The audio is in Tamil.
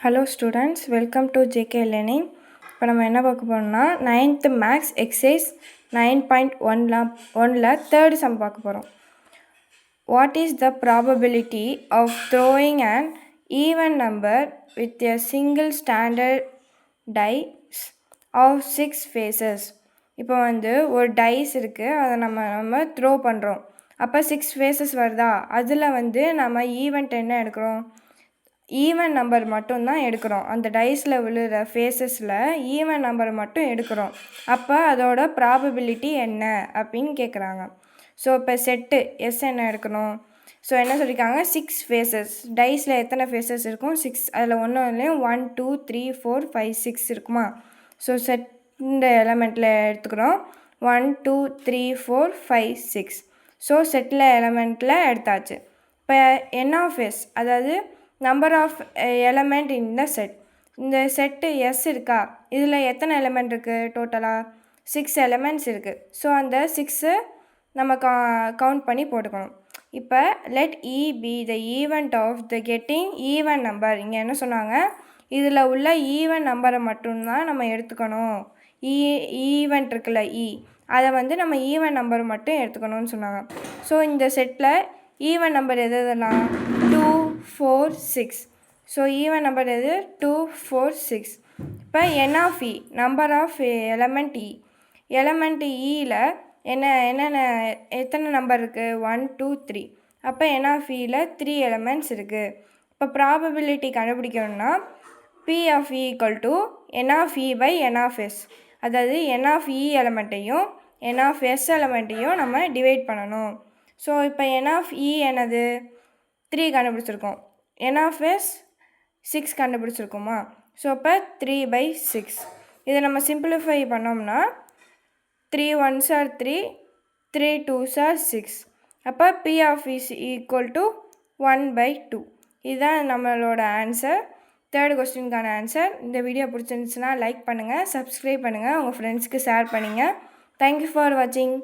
Hello students, welcome to JK Learning. இப்போ நம்ம என்ன பார்க்க போறோம்னா 9th மேக்ஸ் எக்ஸசைஸ் 9.1ல தேர்ட் சம் பார்க்க போகிறோம். What is the probability of throwing an even number with a single standard dice of 6 faces? இப்போ ஒரு டைஸ் இருக்குது, அதை நம்ம த்ரோ பண்ணுறோம். அப்போ 6 ஃபேஸஸ் வருதா, அதில் நம்ம ஈவெண்ட் என்ன எடுக்கிறோம், ஈவன் நம்பர் மட்டும்தான் எடுக்கிறோம். அந்த டைஸில் விழுகிற ஃபேஸஸில் ஈவன் நம்பர் மட்டும் எடுக்கிறோம். அப்போ அதோட ப்ராபபிலிட்டி என்ன அப்படின்னு கேட்குறாங்க. ஸோ இப்போ செட்டு எஸ் என்ன எடுக்கணும். ஸோ என்ன சொல்லியிருக்காங்க, 6 ஃபேஸஸ். டைஸில் எத்தனை ஃபேஸஸ் இருக்கும், 6. அதில் ஒன்றுலையும் 1 2 3 4 5 6 இருக்குமா. ஸோ செட் இந்த எலமெண்ட்டில் எடுத்துக்கிறோம் 1 2 3 4 5 6. ஸோ செட்டில் எலமெண்ட்டில் எடுத்தாச்சு. இப்போ என் ஆஃப் எஸ், அதாவது number of element in the set. இந்த செட்டு எஸ் இருக்கா, இதில் எத்தனை எலமெண்ட் இருக்குது, டோட்டலாக 6 எலமெண்ட்ஸ் இருக்குது. ஸோ அந்த 6 நம்ம கவுண்ட் பண்ணி போட்டுக்கணும். இப்போ let E be the event of the getting even number. இங்கே என்ன சொன்னாங்க, இதில் உள்ள ஈவன் நம்பரை மட்டும்தான் நம்ம எடுத்துக்கணும். ஈவெண்ட் இருக்குல்ல அதை நம்ம ஈவன் நம்பர் மட்டும் எடுத்துக்கணும்னு சொன்னாங்க. ஸோ இந்த செட்டில் ஈவன் நம்பர் எதுலாம் 2 4 6. ஸோ ஈவன் நம்பர் எது 2 4 6. இப்போ என் of E, number of element E. Element இயில் என்னென்ன எத்தனை நம்பர் இருக்குது, 1 2 3. அப்போ என் ஆஃப் இயில் 3 எலமெண்ட்ஸ் இருக்குது. இப்போ ப்ராபபிலிட்டி கண்டுபிடிக்கணும்னா P of E equal to N of E by N of S. அதாவது என் ஆஃப் இ எலமெண்ட்டையும் என் ஆஃப் எஸ் எலமெண்ட்டையும் நம்ம டிவைட் பண்ணணும். ஸோ இப்போ என் ஆஃப் இ என்னது 3 கண்டுபிடிச்சிருக்கோம், என் ஆஃப் எஸ் 6 கண்டுபிடிச்சிருக்கோமா. ஸோ இப்போ 3/6. இதை நம்ம சிம்பிளிஃபை பண்ணோம்னா 3 1s are 3, 3 2s are 6. அப்போ P of is equal to 1/2. இதுதான் நம்மளோட ஆன்சர். தேர்ட் கொஸ்டினுக்கான ஆன்சர். இந்த வீடியோ பிடிச்சிருந்துச்சுன்னா லைக் பண்ணுங்கள், சப்ஸ்கிரைப் பண்ணுங்கள், உங்கள் ஃப்ரெண்ட்ஸ்க்கு ஷேர் பண்ணுங்கள். தேங்க்யூ ஃபார் வாட்சிங்.